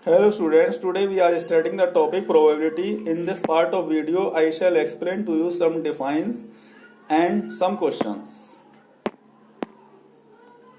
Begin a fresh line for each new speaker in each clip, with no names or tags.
Hello students, today we are studying the topic probability. In this part of video, I shall explain to you some defines and some questions.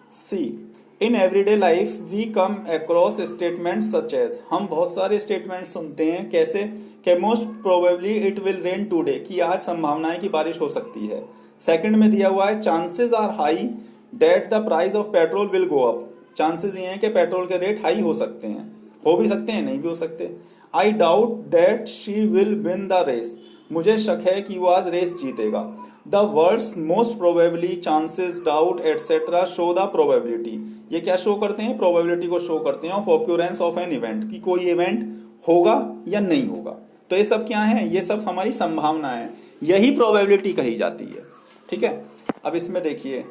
See, in everyday life we come across statements such as हम बहुत सारे statement सुनते हैं कैसे कि most probably it will rain today कि आज संभावना है कि बारिश हो सकती है। सेकंड में दिया हुआ है chances are high that the price of petrol will go up. Chances ये हैं कि पेट्रोल के रेट हाई हो सकते हैं, हो भी सकते हैं, नहीं भी हो सकते। I doubt that she will win the race. मुझे शक है कि वो आज रेस जीतेगा। The words most probably, chances, doubt etcetera show the probability. ये क्या शो करते हैं? प्रोबेबिलिटी को शो करते हैं of occurrence of an event, कि कोई इवेंट होगा या नहीं होगा। तो ये सब क्या है? ये सब हमारी संभावना है, यही प्रोबेबिलिटी कही जाती है। ठीक है, अब इसमें देखिए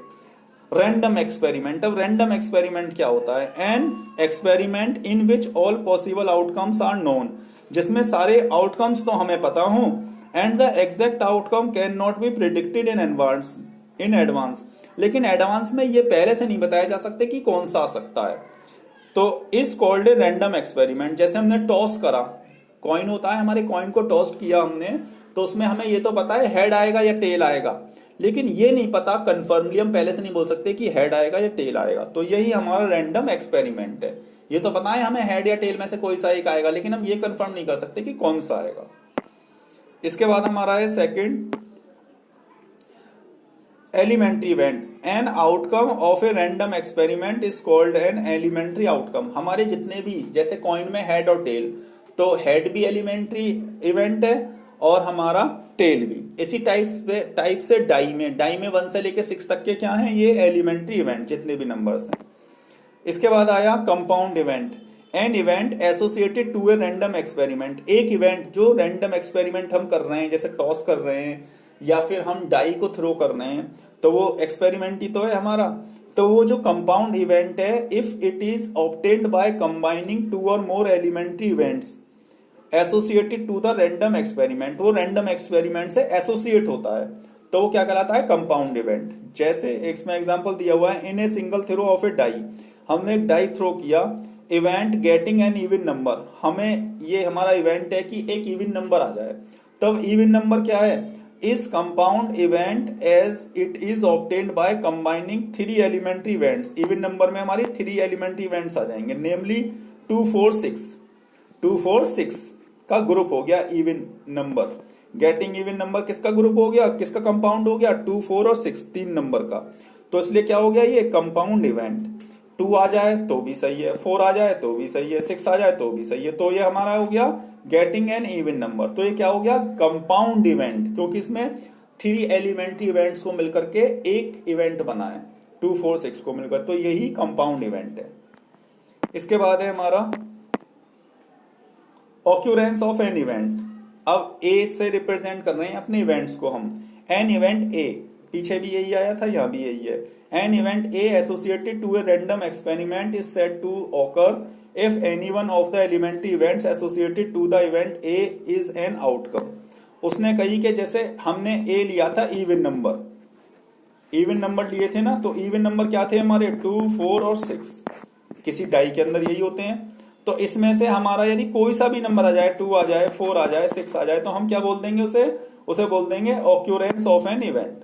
रैंडम एक्सपेरिमेंट। अब रैंडम एक्सपेरिमेंट क्या होता है? An experiment in which all possible outcomes are known, जिसमें सारे आउटकम्स तो हमें पता हो and the exact outcome can not be predicted in advance. लेकिन एडवांस में ये पहले से नहीं बताया जा सकते कि कौन सा आ सकता है। तो इस कॉल्ड ए रैंडम एक्सपेरिमेंट। जैसे हमने टॉस करा, कॉइन होता है, हमारे कॉइन को टॉस किया हमने, तो उसमें हमें ये तो पता है हेड आएगा या टेल आएगा, लेकिन ये नहीं पता कंफर्मली, हम पहले से नहीं बोल सकते कि हेड आएगा या टेल आएगा। तो यही हमारा रैंडम एक्सपेरिमेंट है। ये तो पता है हमें हेड या टेल में से कोई सा एक आएगा, लेकिन हम ये कंफर्म नहीं कर सकते कि कौन सा आएगा। इसके बाद हमारा है second elementary event. An outcome of a random experiment is called an elementary outcome. हमारे जितने भी, जैसे कॉइन में हेड और टेल, तो हेड भी एलिमेंट्री इवेंट है और हमारा टेल भी। इसी टाइप से डाई में 1 से लेके 6 तक के क्या हैं? ये एलिमेंट्री इवेंट, जितने भी नंबर्स हैं। इसके बाद आया compound event. An event associated to a random experiment. एक इवेंट जो रैंडम एक्सपेरिमेंट हम कर रहे हैं, जैसे टॉस कर रहे हैं या फिर हम डाई को थ्रो कर रहे हैं, तो वो एक्सपेरिमेंट ही तो है हमारा। तो वो जो कंपाउंड इवेंट है, if it is obtained by combining 2 और more elementary events associated to the random experiment, वो रैंडम एक्सपेरिमेंट से एसोसिएट होता है, तो वो क्या कहलाता है? Compound event. जैसे इसमें एग्जांपल दिया हुआ है, in a single throw of a die. हमने एक डाई थ्रो किया, event getting an even number. हमें ये हमारा इवेंट है कि एक इवन नंबर आ जाए। तब इवन नंबर क्या है? इस compound event as it is obtained by combining 3 elementary events. Even number में हमारी 3 एलिमेंट्री इवेंट्स आ जाएंगे, नेमली 2 4 6। 2 4 6 का ग्रुप हो गया even number. Getting even number किसका ग्रुप हो गया, किसका कंपाउंड हो गया? 2 4 और 6, 3 नंबर का। तो इसलिए क्या हो गया? ये कंपाउंड इवेंट। 2 आ जाए तो भी सही है, 4 आ जाए तो भी सही है, 6 आ जाए तो भी सही है। तो ये हमारा हो गया गेटिंग एन इवन नंबर। तो ये क्या हो गया? कंपाउंड इवेंट, क्योंकि इसमें 3 एलिमेंट्री इवेंट्स को मिलकर के एक इवेंट बना है, 2 4 6 को मिलकर। तो यही कंपाउंड इवेंट है। इसके बाद है हमारा ऑक्यूरेंस ऑफ एन इवेंट। अब ए से रिप्रेजेंट कर रहे हैं अपने इवेंट्स को हम। एन इवेंट ए, पीछे भी यही आया था, यहां भी यही है। An event A associated to a random experiment is said to occur if any one of the elementary events associated to the event A is an outcome. उसने कही कि जैसे हमने ए लिया था इवन नंबर लिए थे ना, तो इवन नंबर क्या थे हमारे? 2 4 और 6। किसी डाई के अंदर यही होते हैं। तो इसमें से हमारा यदि कोई सा भी नंबर आ जाए, 2 आ जाए, 4 आ जाए, 6 आ जाए, तो हम क्या बोल देंगे? उसे बोल देंगे occurrence of an event.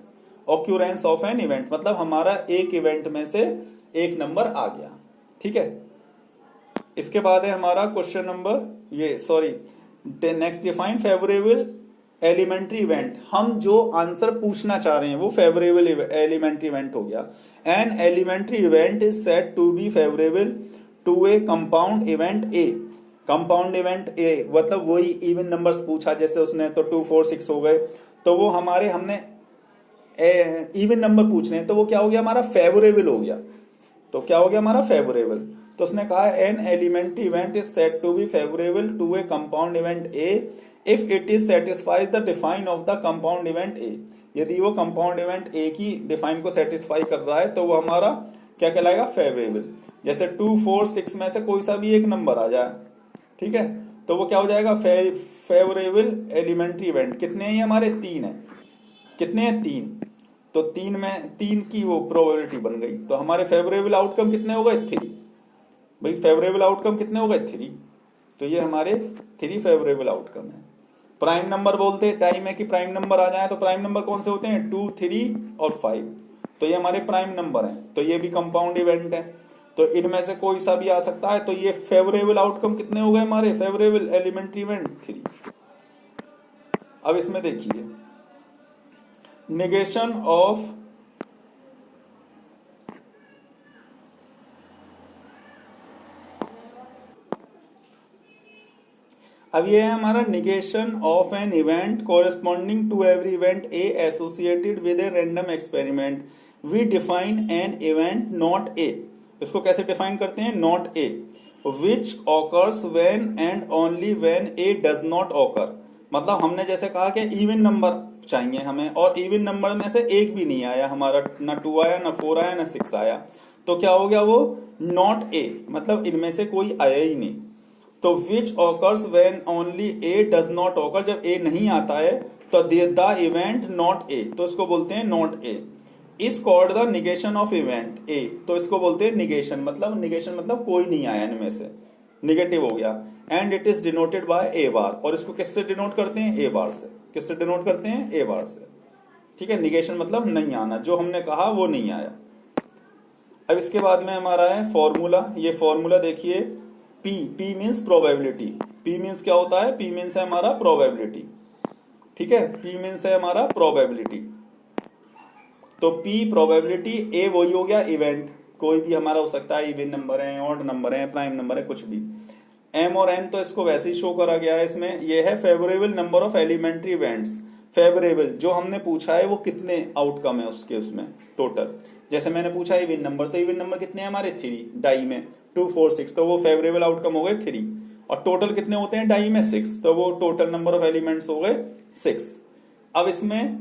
Occurrence of an event मतलब हमारा एक इवेंट में से एक नंबर आ गया। ठीक है, इसके बाद है हमारा question number next define favourable elementary event. हम जो आंसर पूछना चाह रहे हैं वो फेवरेबल एलिमेंट्री इवेंट हो गया। An elementary event is said to be favourable to a compound event A. Compound event A मतलब वही इवन नंबर्स पूछा जैसे उसने, तो 2 4 6 हो गए, तो वो हमारे हमने इवन नंबर पूछ रहे हैं, तो वो क्या हो गया? हमारा फेवरेबल हो गया। तो क्या हो गया हमारा? फेवरेबल। तो उसने कहा an elementary event is said to be favourable to a compound event A if it is satisfies the define of the compound event A. यदि वो कंपाउंड इवेंट ए की डिफाइन को सेटिस्फाई कर रहा है तो वो हमारा क्या कहलाएगा? फेवरेबल। जैसे 2 4 6 में से कोई सा भी एक नंबर आ जाए, ठीक है, तो वो क्या हो जाएगा? Favourable elementary event. कितने हैं हमारे? 3 है। कितने हैं? 3। तो 3 में 3 की वो प्रोबेबिलिटी बन गई। तो हमारे फेवरेबल आउटकम कितने हो गए? 3। भाई फेवरेबल आउटकम कितने हो गए? 3। तो ये हमारे 3 फेवरेबल आउटकम है। प्राइम नंबर बोलते हैं, टाइम है कि प्राइम नंबर आ जाए, तो प्राइम नंबर कौन से होते हैं, 2, 3 और 5। तो ये हमारे प्राइम नंबर है, तो ये भी कंपाउंड इवेंट है, तो इनमें से कोई सा भी आ सकता है। तो ये फेवरेबल आउटकम कितने हो गए हमारे, फेवरेबल एलिमेंट्री इवेंट 3। अब इसमें देखिए, नेगेशन ऑफ अब ये है हमारा negation of an event corresponding to every event A associated with a random experiment. We define an event not A. इसको कैसे डिफाइन करते हैं, not A, which occurs when and only when A does not occur. मतलब हमने जैसे कहा कि even number चाहिए हमें, और इवन नंबर में से एक भी नहीं आया हमारा, ना 2 आया, ना 4 आया, ना 6 आया, तो क्या हो गया वो नॉट ए, मतलब इनमें से कोई आया ही नहीं। तो विच occurs when only A does not occur, जब ए नहीं आता है तो द इवेंट नॉट ए, तो इसको बोलते हैं not A. Is called the negation of event A, तो इसको बोलते हैं निगेशन, मतलब कोई नहीं आया इनमें से, निगेटिव हो गया। And it is denoted by a bar, और इसको किससे डिनोट करते हैं, ए बार से। किससे डिनोट करते हैं, ए बार से। ठीक है, निगेशन मतलब नहीं आना, जो हमने कहा वो नहीं आया। अब इसके बाद में हमारा है फॉर्मूला। ये फॉर्मूला देखिए, P means probability. P means क्या होता है, P मीन्स है हमारा प्रोबेबिलिटी। ठीक है, P मीन्स है हमारा प्रोबेबिलिटी। तो P प्रोबेबिलिटी, A वही हो गया इवेंट, कोई भी हमारा हो सकता है, इवन नंबर है, ऑड नंबर है, प्राइम नंबर है, कुछ भी। M और N तो इसको वैसे ही शो करा गया है इसमें। ये है favourable number of elementary events. Favourable जो हमने पूछा है वो कितने आउटकम है उसके, उसमें टोटल। जैसे मैंने पूछा इवन नंबर, तो इवन नंबर कितने हैं हमारे, 3 डाई में, 2, 4, 6, तो वो फेवरेबल आउटकम हो गए 3। और टोटल कितने होते हैं डाई में, 6, तो वो टोटल नंबर ऑफ एलिमेंट्स हो गए 6। अब इसमें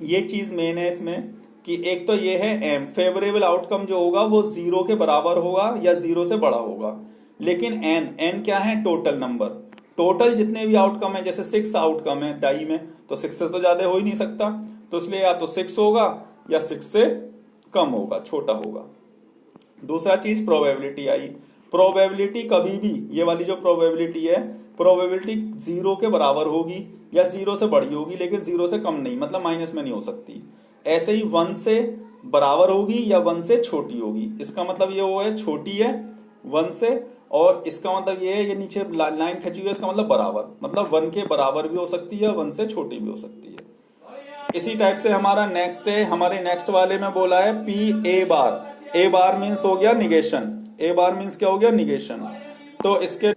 ये चीज मेन है इसमें कि एक तो ये है एम, फेवरेबल आउटकम जो होगा वो 0 के बराबर होगा या 0 से बड़ा होगा। लेकिन एन क्या है, टोटल नंबर। टोटल जितने भी आउटकम है, जैसे 6 आउटकम है डाई में, तो 6 से तो ज्यादा हो ही नहीं सकता, तो इसलिए या तो 6 होगा या 6 से कम होगा, छोटा होगा। दूसरा चीज प्रोबेबिलिटी आई। प्रोबेबिलिटी कभी भी, ये वाली जो प्रोबेबिलिटी है, प्रोबेबिलिटी 0 के बराबर होगी या 0 से बड़ी होगी, लेकिन 0 से कम नहीं, मतलब माइनस में नहीं हो सकती। ऐसे ही 1 से बराबर होगी या 1 से छोटी होगी। इसका मतलब ये वो है छोटी है 1 से, और इसका मतलब ये है, ये नीचे लाइन खींची हुई है, इसका मतलब बराबर, मतलब 1 के बराबर भी हो सकती है, 1 से छोटी भी हो सकती है। इसी टाइप से हमारा नेक्स्ट है, हमारे नेक्स्ट वाले में बोला है P A bar. A bar means हो गया निगेशन। ए बार मीन्स क्या हो गया, निगेशन। तो इसके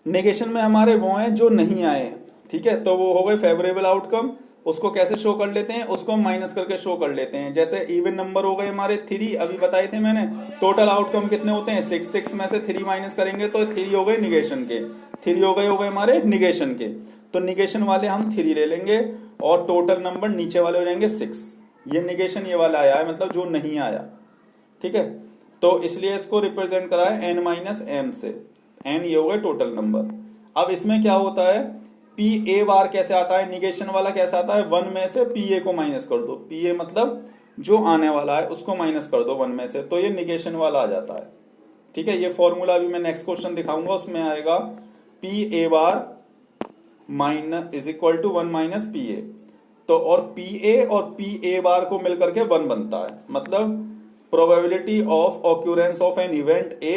निगेशन में हमारे वो हैं जो नहीं आए, ठीक है, तो वो हो गए फेवरेबल आउटकम। उसको कैसे शो कर लेते हैं, उसको माइनस करके शो कर लेते हैं। जैसे इवन नंबर हो गए हमारे 3, अभी बताए थे मैंने, टोटल आउटकम कितने होते हैं 6, 6 में से 3 माइनस करेंगे तो 3 हो गए निगेशन के, 3 हो गए हमारे निगेशन के। तो निगेशन वाले हम 3 ले लेंगे और टोटल नंबर नीचे वाले हो जाएंगे 6। ये निगेशन ये वाला आया है, मतलब जो नहीं आया, ठीक है। तो इसलिए इसको रिप्रेजेंट करा है n-m से। n ये हो गए टोटल नंबर। अब इसमें क्या होता है, पी ए बार कैसे आता है, निगेशन वाला कैसे आता है, 1 में से पी ए को माइनस कर दो। पी ए मतलब जो आने वाला है उसको माइनस कर दो 1 में से, तो ये निगेशन वाला आ जाता है। ठीक है, ये फॉर्मूला अभी मैं नेक्स्ट क्वेश्चन दिखाऊंगा, उसमें आएगा P A bar minus is equal to 1 minus P A. तो और पी ए और पी ए बार को मिलकर के 1 बनता है, मतलब probability of occurrence of an event A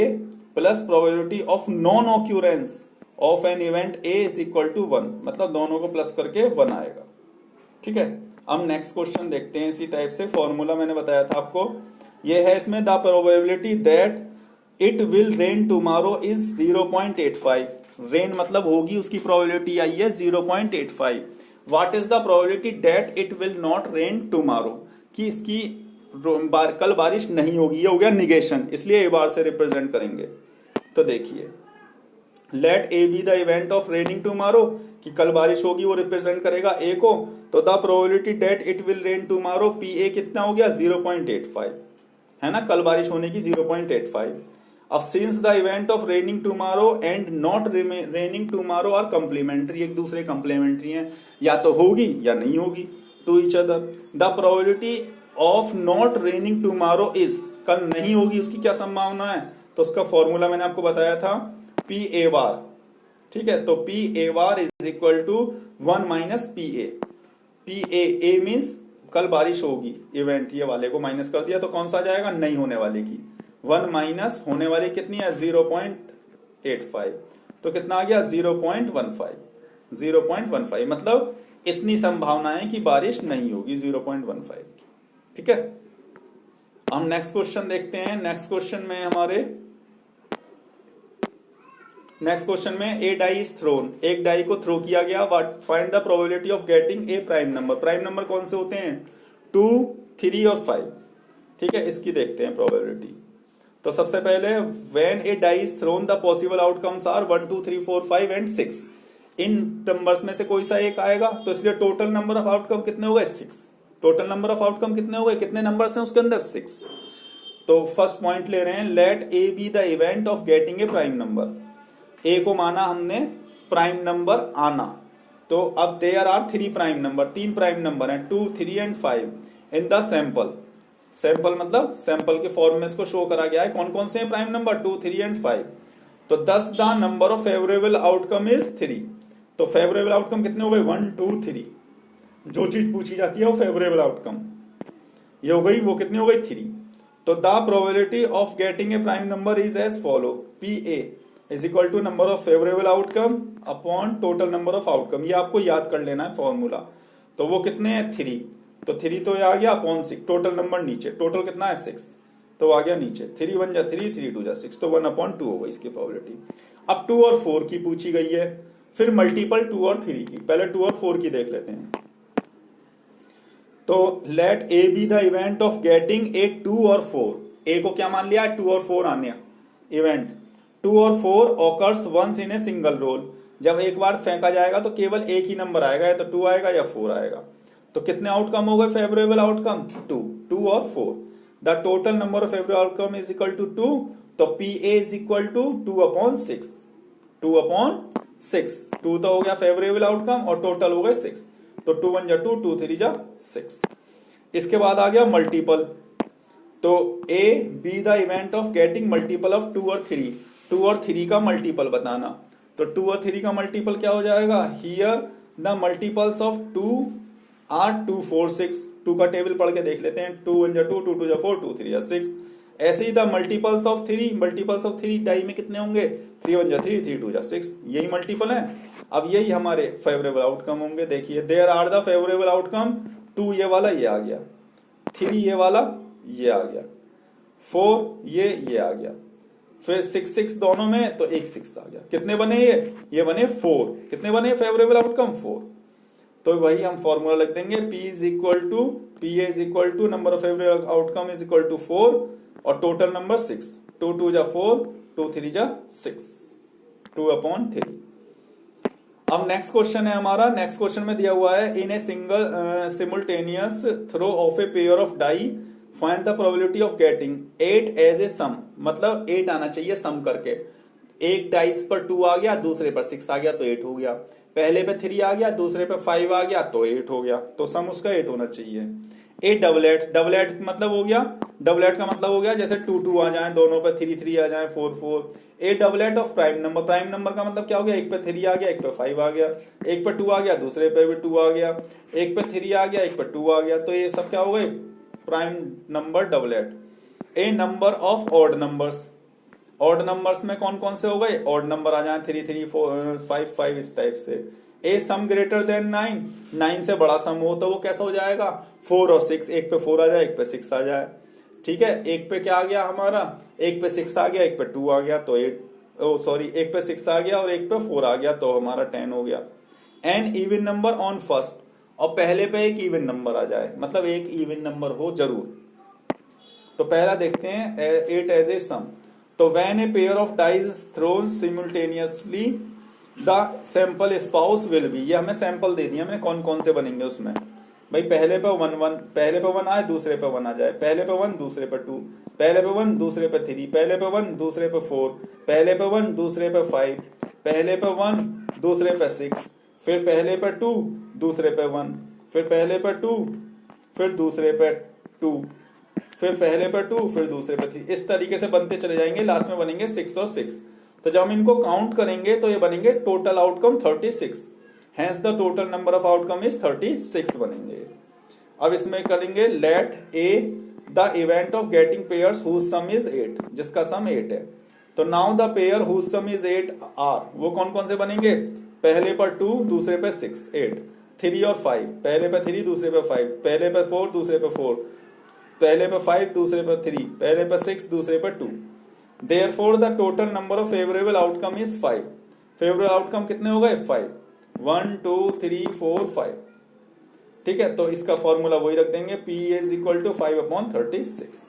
plus probability of non occurrence of an event A is equal to 1, मतलब दोनों को प्लस करके 1 आएगा। ठीक है, अब नेक्स्ट क्वेश्चन देखते हैं। इसी टाइप से फॉर्मूला मैंने बताया था आपको, ये है इसमें the probability that it will rain tomorrow is 0.85। Rain मतलब होगी, उसकी प्रोबेबिलिटी आई है 0.85। What is the probability that it will not rain tomorrow, कि इसकी कल बारिश नहीं होगी, ये हो गया निगेशन, इसलिए ए बार से रिप्रेजेंट करेंगे। तो देखिए, let A be the event of raining tomorrow, कि कल बारिश होगी, वो रिप्रेजेंट करेगा ए को। तो the probability that it will rain tomorrow, P A कितना हो गया 0.85, है ना, कल बारिश होने की 0.85। अब since the event of raining tomorrow and not raining tomorrow are complementary, एक दूसरे कंप्लीमेंट्री हैं, या तो होगी या नहीं होगी to each other. The probability of not raining tomorrow is, कल नहीं होगी उसकी क्या संभावना है, तो उसका फॉर्मूला मैंने आपको बताया था पी ए बार, ठीक है। तो P A bar is equal to 1 minus P A. P A means कल बारिश होगी इवेंट, ये वाले को माइनस कर दिया तो कौन सा आ जाएगा, नहीं होने वाले की। 1 माइनस होने वाली कितनी है, 0.85, तो कितना आ गया 0.15। 0.15 मतलब इतनी संभावना है कि बारिश नहीं होगी 0.15 की, ठीक है। हम नेक्स्ट क्वेश्चन देखते हैं। नेक्स्ट क्वेश्चन में ए डाई इज थ्रोन, एक डाई को थ्रो किया गया। What find the probability of getting a prime number. Prime number कौन से होते हैं, 2, 3 और 5, ठीक है। इसकी देखते हैं प्रोबेबिलिटी। तो सबसे पहले when a die is thrown the possible outcomes are 1, 2, 3, 4, 5 and 6। इन नंबर्स में से कोई सा एक आएगा, तो इसलिए टोटल नंबर ऑफ आउटकम कितने हो गए, 6। टोटल नंबर ऑफ आउटकम कितने हो गए, कितने नंबर्स हैं उसके अंदर, 6। तो फर्स्ट पॉइंट ले रहे हैं, let A be the event of getting a prime number. A को माना हमने प्राइम नंबर आना, तो अब there are 3 prime number, 3 prime number हैं 2, 3 and 5 in the sample. Sample मतलब सैंपल के फॉर्म में इसको शो करा गया है कौन कौन से हैं प्राइम नंबर, 2, 3 एंड 5। तो 10 the number of favourable outcome is 3। तो फेवरेबल आउटकम कितने हो गए, 1, 2, 3। जो चीज पूछी जाती है वो फेवरेबल आउटकम, ये हो गई, वो कितनी हो गई, 3। तो the probability of getting a prime number is as follow, P A is equal to number of favourable outcome upon total number of outcome. ये आपको याद कर लेना है फॉर्मूला। तो वो कितने हैं, 3। तो 3 तो ये आ गया अपॉन 6, टोटल नंबर नीचे, टोटल कितना है 6, तो आ गया नीचे 3 1 जा 3, 3 2 जा 6, तो 1/2 हो गई इसकी प्रोबेबिलिटी। अब 2 और 4 की पूछी गई है, फिर मल्टीपल 2 और 3 की। पहले 2 और 4 की देख लेते हैं। तो let A be the event of getting a 2 और 4। ए को क्या मान लिया, 2 और 4 आने इवेंट। 2 और 4 occurs once in a single roll. जब एक बार फेंका जाएगा तो केवल एक ही नंबर आएगा, या तो 2 आएगा या 4 आएगा। तो कितने आउटकम हो गए फेवरेबल आउटकम, 2 और 4। The total number of favourable outcome is equal to 2। तो P A is equal to 2/6। 2/6, 2 तो हो गया फेवरेबल आउटकम और टोटल हो गए 6। तो 2 1 जा 2, 2 3 जा 6। इसके बाद आ गया मल्टीपल। तो ए be the event of getting multiple of 2 और 3। 2 और 3 का मल्टीपल बताना। तो 2 और 3 का मल्टीपल क्या हो जाएगा, here the multiples of 2 are 2, 4, 6। 2 का टेबल पढ़ के देख लेते हैं। 2 1 जा 2, 2 2 जा 4, 2 3 जा 6। ऐसे ही the multiples of 3, multiples of 3 die में कितने होंगे, 3 1 जा 3, 3 2 जा 6। यही मल्टीपल है। अब यही हमारे फेवरेबल आउटकम होंगे। देखिए there are the favourable outcome, 2 ये वाला ये आ गया, 3 ये वाला ये आ गया, 4 ये आ गया, फिर 6 6 दोनों में तो एक 6 आ गया। कितने बने ये बने 4। कितने बने फेवरेबल आउटकम, 4। तो वही हम फॉर्मूला लिख देंगे, P A is equal to number of favourable outcome is equal to 4 और टोटल नंबर 6। 2 2 जा 4, 2 3 जा 6, 2/3। अब नेक्स्ट क्वेश्चन है हमारा। नेक्स्ट क्वेश्चन में दिया हुआ है, in a single simultaneous throw of a pair of die find the probability of getting 8 as a sum. मतलब 8 आना चाहिए सम करके। एक डाइस पर 2 आ गया, दूसरे पर 6 आ गया तो 8 हो गया। पहले पे 3 आ गया, दूसरे पे 5 आ गया तो 8 हो गया। तो सम उसका 8 होना चाहिए। ए डबलेट, डबलेट मतलब हो गया, डबलेट का मतलब हो गया जैसे 2 2 आ जाए, दोनों पे 3 3 आ जाए, 4 4। A doublet of prime number, prime number का मतलब क्या हो गया, एक पे 3 आ गया, एक पे 5 आ गया, एक पे 2 आ गया, दूसरे पे भी 2 आ गया, एक पे 3 आ गया, एक पे 2 आ गया। तो ये सब क्या हो गए, prime number doublet. A number of odd numbers, odd numbers में कौन कौन से हो गए, ऑड नंबर आ जाए 3 3 4 5 5 इस टाइप से। ए सम ग्रेटर देन 9, 9 से बड़ा सम हो तो वो कैसा हो जाएगा, 4 और 6। एक पे 4 आ जाए, एक पे 6 आ जाए, ठीक है। एक पे क्या आ गया हमारा, एक पे 6 आ गया, एक पे 2 आ गया तो 8, एक पे 6 आ गया और एक पे 4 आ गया तो हमारा 10 हो गया। An even number on first, और पहले पे एक इवन नंबर आ जाए, मतलब एक इवन नंबर हो जरूर। तो पहला देखते हैं 8 एज ए सम। तो when a pair of dice thrown simultaneously the sample space will be. ये हमें सैंपल दे दिया हमने कौन कौन से बनेंगे उसमें। भाई पहले पे 1 1, पहले पे 1 आए, दूसरे पे 1 आ जाए, पहले पे 1, दूसरे पे 2, पहले पे 1, दूसरे पे 3, पहले पे 1, दूसरे पे 4, पहले पे 1, दूसरे पे 5, पहले पे 1, दूसरे पे 6, फिर पहले पे 2, दूसरे पे 1, फिर पहले पे 2, फिर दूसरे पे 2, फिर पहले पे 2, फिर दूसरे पे 3। इस तरीके से बनते चले जाएंगे, लास्ट में बनेंगे 6 और 6। तो जब हम इनको काउंट करेंगे तो ये बनेंगे total outcome 36, hence the total number of outcome is 36 बनेंगे। अब इसमें करेंगे let A the event of getting pairs whose sum is 8, जिसका सम 8 है। तो now the pair whose sum is 8 are, वो कौन कौन से बनेंगे, पहले पर 2 दूसरे पे 6 8, 3 और 5, पहले पे 3 दूसरे पे 5, पहले पे 4 दूसरे पे 4, पहले पे 5 दूसरे पे 3, पहले पे 6 दूसरे पे 2। Therefore the total number of favourable outcome is 5, favourable outcome कितने हो गए 5, 1 2 3 4 5। ठीक है, तो इसका फॉर्मूला वही रख देंगे, P is equal to 5/36,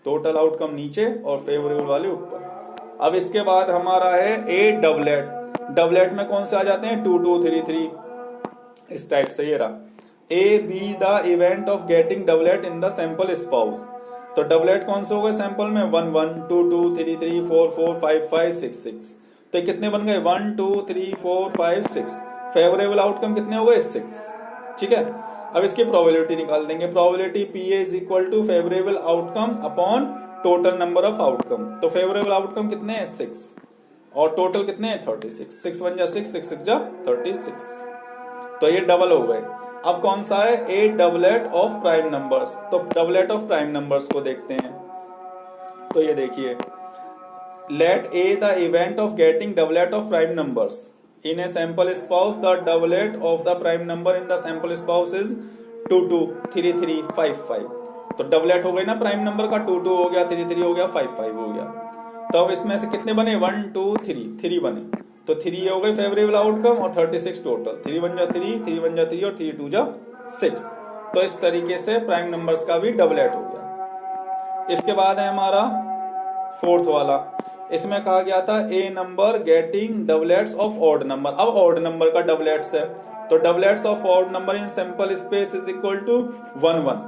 total outcome नीचे और फेवरेबल वाले ऊपर। अब इसके बाद हमारा है ए डबलेट, डबलेट में कौन से आ जाते हैं 2 2 3 3, इस टाइप से ये रहा, ए be the event of getting doublet in the sample spouse. तो डबलेट कौन से हो गए सैंपल में 1 1 2 2 3 3 4 4 5 5 6 6, तो कितने बन गए 1 2 3 4 5 6, फेवरेबल आउटकम कितने हो गए 6। ठीक है, अब इसकी प्रोबेबिलिटी निकाल देंगे, probability P is equal to favourable outcome upon total number of outcome. तो फेवरेबल आउटकम कितने हैं 6 और टोटल कितने हैं 36, 6 1 जा 6 6 6 जा 36, तो ये डबल हो गए। अब कौन सा है a doublet of prime numbers, तो डबलेट ऑफ प्राइम नंबर्स को देखते हैं। तो ये देखिए, let A the event of getting doublet of prime numbers in a sample spouse, the doublet of the prime number in the sample spouse is 2 2 3 3 5 5। तो doublet हो गई ना प्राइम नंबर का, 2 2 हो गया, 3 3 हो गया, 5 5 हो गया। तो अब इसमें से कितने बने 1 2 3 3 बने, तो 3 हो गई फेवरेबल आउटकम और 36 टोटल, 3 1 जा 3 3 1 जा 3 और 3 2 जा 6। तो इस तरीके से प्राइम नंबर्स का भी डबलेट हो गया। इसके बाद है हमारा फोर्थ वाला, इसमें कहा गया था a number getting doublets of odd number. अब ऑड नंबर का डबलेट्स है, तो doublets of odd number in sample space is equal to 1 1,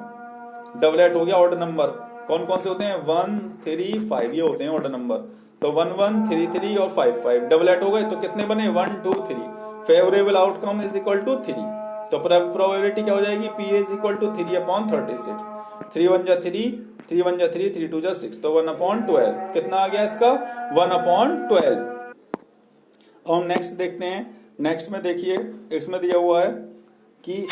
doublet हो गया ऑड नंबर। कौन कौन से होते हैं 1 3 5, ये होते हैं ऑड नंबर। तो 1 1 3 3 और 5 5 डबलेट हो गए, तो कितने बने 1 2 3, favourable outcome is equal to 3। तो प्रोबेबिलिटी क्या हो जाएगी P इज इक्वल टू 3/36, 3 1 जा 3 3 1 जा 3 3 2 जा 6, तो 1/12 कितना आ गया इसका 1/12। और नेक्स्ट देखते हैं, नेक्स्ट में देखिए इसमें दिया हुआ है कि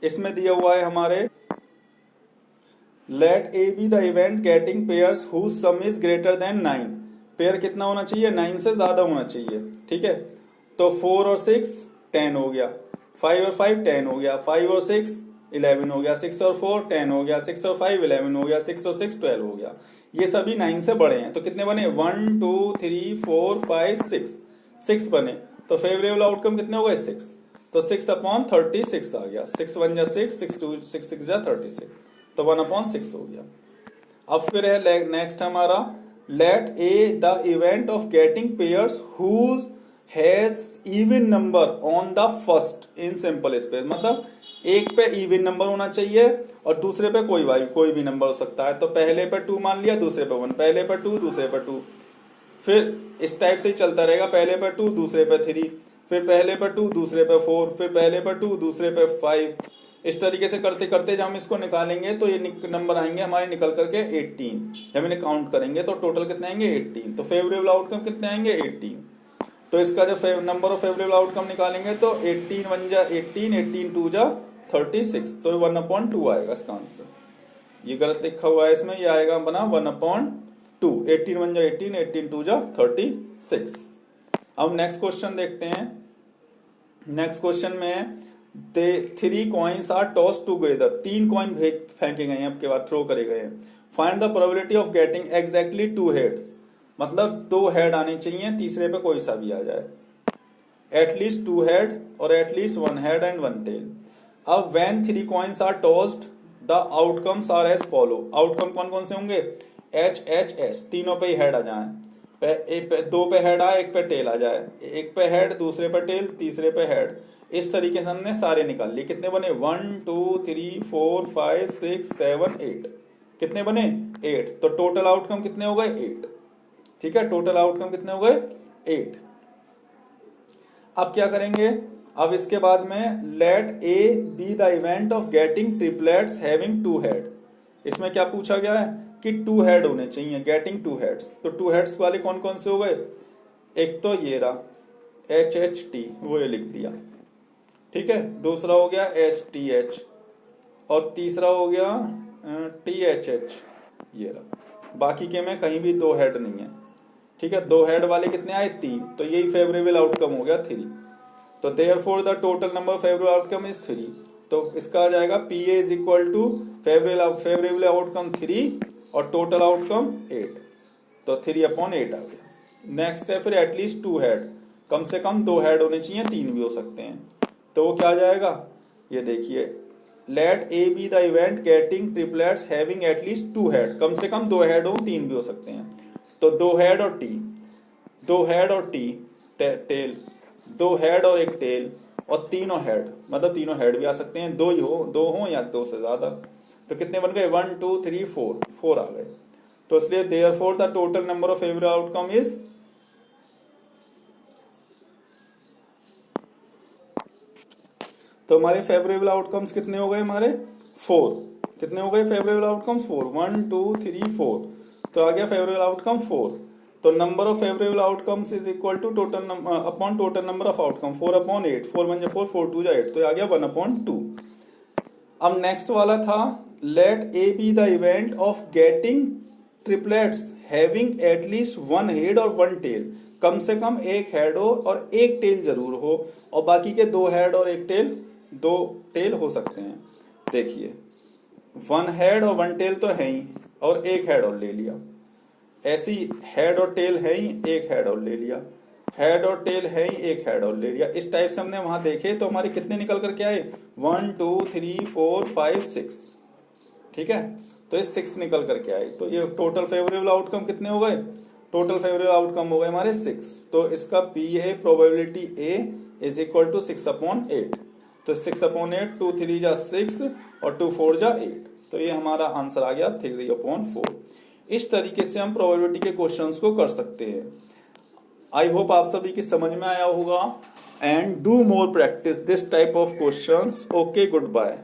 इसमें दिया हुआ है हमारे let A be the event getting pairs whose sum is greater than 9, pair कितना होना चाहिए 9 से ज्यादा होना चाहिए। ठीक है, तो 4 और 6 10 हो गया, 5 और 5 10 हो गया, 5 और 6 11 हो गया, 6 और 4 10 हो गया, 6 और 5 11 हो गया, 6 और 6 12 हो गया। ये सभी 9 से बड़े हैं, तो कितने बने 1 2 3 4 5 6 बने। तो फेवरेबल आउटकम कितने हो गए 6, तो 6/36 आ गया, 6 1 जा 6 6 2 6 6 जा 36, तो 1/6 हो गया। अब फिर है नेक्स्ट हमारा let A the event of getting pairs whose has even number on the first in simple space, मतलब एक पे इवन नंबर होना चाहिए और दूसरे पे कोई भी नंबर हो सकता है। तो पहले पे 2 मान लिया, दूसरे पे 1, पहले पे 2 दूसरे पे 2, फिर इस टाइप से ही चलता रहेगा, पहले पे 2 दूसरे पे 3, फिर पहले पे 2 दूसरे पे 4, फिर पहले पे 2 दूसरे पे 5। इस तरीके से करते करते जब हम इसको निकालेंगे तो ये नंबर आएंगे हमारे निकल करके 18। जब इन्हें काउंट करेंगे तो टोटल कितने आएंगे 18, तो फेवरेबल आउटकम कितने आएंगे 18। तो इसका जो नंबर ऑफ फेवरेबल आउटकम निकालेंगे तो 18 1 जा 18, 18 2 जा 36, तो 1/2 आएगा इसका आंसर। ये गलत लिखा हुआ है इसमें, ये आएगा बना 1/2, 18 1 जा 18, 18 2 जा 36। अब नेक्स्ट क्वेश्चन देखते हैं। नेक्स्ट क्वेश्चन में 3 coins are tossed together, 3 coin फेंके गए हैं, आपके बाद थ्रो करे गए हैं। Find the probability of getting exactly 2 head, मतलब 2 हेड आने चाहिए, तीसरे पे कोई सा भी आ जाए, एटलीस्ट 2 हेड और एटलीस्ट 1 हेड एंड 1 टेल। अब when 3 coins are tossed the outcomes are as follow, outcome कौन कौन से होंगे H H S, तीनों पे ही हेड आ जाए, 2 पे हेड आए, 1 पे टेल आ जाए, 1 पे हेड दूसरे पे टेल तीसरे पे हेड। इस तरीके से हमने सारे निकाल लिए। कितने बने 1 2 3 4 5 6 7 8, कितने बने 8। तो टोटल आउटकम कितने हो गए 8। ठीक है, टोटल आउटकम कितने हो गए 8। अब क्या करेंगे, अब इसके बाद में let A be the event of getting triplets having 2 head. इसमें क्या पूछा गया है कि 2 हेड होने चाहिए, गेटिंग 2 हेड्स। तो 2 हेड्स वाले कौन कौन से हो गए? एक तो ये रहा HHT, वो ये लिख दिया, ठीक है। दूसरा हो गया HTH और तीसरा हो गया THH, ये रहा। बाकी के में कहीं भी 2 हेड नहीं है, ठीक है। 2 हेड वाले कितने आए? 3, तो यही फेवरेबल आउटकम हो गया 3। तो therefore the total number of favourable outcome is 3। तो इसका आ जाएगा PA is equal to favourable outcome 3 और टोटल आउटकम 8, तो 3/8 आ गया। नेक्स्ट है फिर एटलीस्ट 2 हेड, कम से कम 2 हेड होने चाहिए, 3 भी हो सकते हैं। तो वो क्या जाएगा? ये देखिए, let A B the event getting triplets having at least 2 head, कम से कम 2 हेड हो, 3 भी हो सकते हैं। तो 2 हेड और T, 2 हेड और T टेल, 2 हेड और एक टेल और तीनों हेड, मतलब तीनों हेड भी आ सकते हैं, 2 हो या 2 से ज्यादा। तो कितने बन गए? 1 2 3 4 आ गए। तो इसलिए therefore the total number of favourable outcome is, तो हमारे फेवरेबल आउटकम्स कितने हो गए? हमारे 4। कितने हो गए फेवरेबल आउटकम्स? 4, 1 2 3 4। तो आ गया फेवरेबल आउटकम 4। तो number of favourable outcomes is equal to total upon total number of outcome, 4/8, 4 1 4, 4 2 8, तो आ गया 1/2। अब नेक्स्ट वाला था let A B the event of getting triplets having at least 1 head और 1 टेल, कम से कम 1 हेड हो और 1 टेल जरूर हो, और बाकी के 2 हेड और 1 टेल, 2 टेल हो सकते हैं। देखिए 1 हेड और 1 टेल तो है ही, और 1 हेड और ले लिया। ऐसी हेड और टेल है ही, 1 हेड और ले लिया, हेड और टेल है ही, 1 हेड और ले लिया। इस टाइप से हमने वहां देखे तो हमारे कितने निकल करके आए? 1 2 3 4 5 6, ठीक है। तो ये 6 निकल करके आए। तो ये टोटल फेवरेबल आउटकम कितने हो गए? टोटल फेवरेबल आउटकम हो गए हमारे 6। तो इसका PA probability A is equal to 6/8। तो 6/8, 2 3 जा 6 और 2 4 जा 8, तो ये हमारा आंसर आ गया 3/4। इस तरीके से हम प्रोबेबिलिटी के क्वेश्चंस को कर सकते हैं। आई होप आप सभी की समझ में आया होगा, and do more practice this type of questions. Okay, good bye.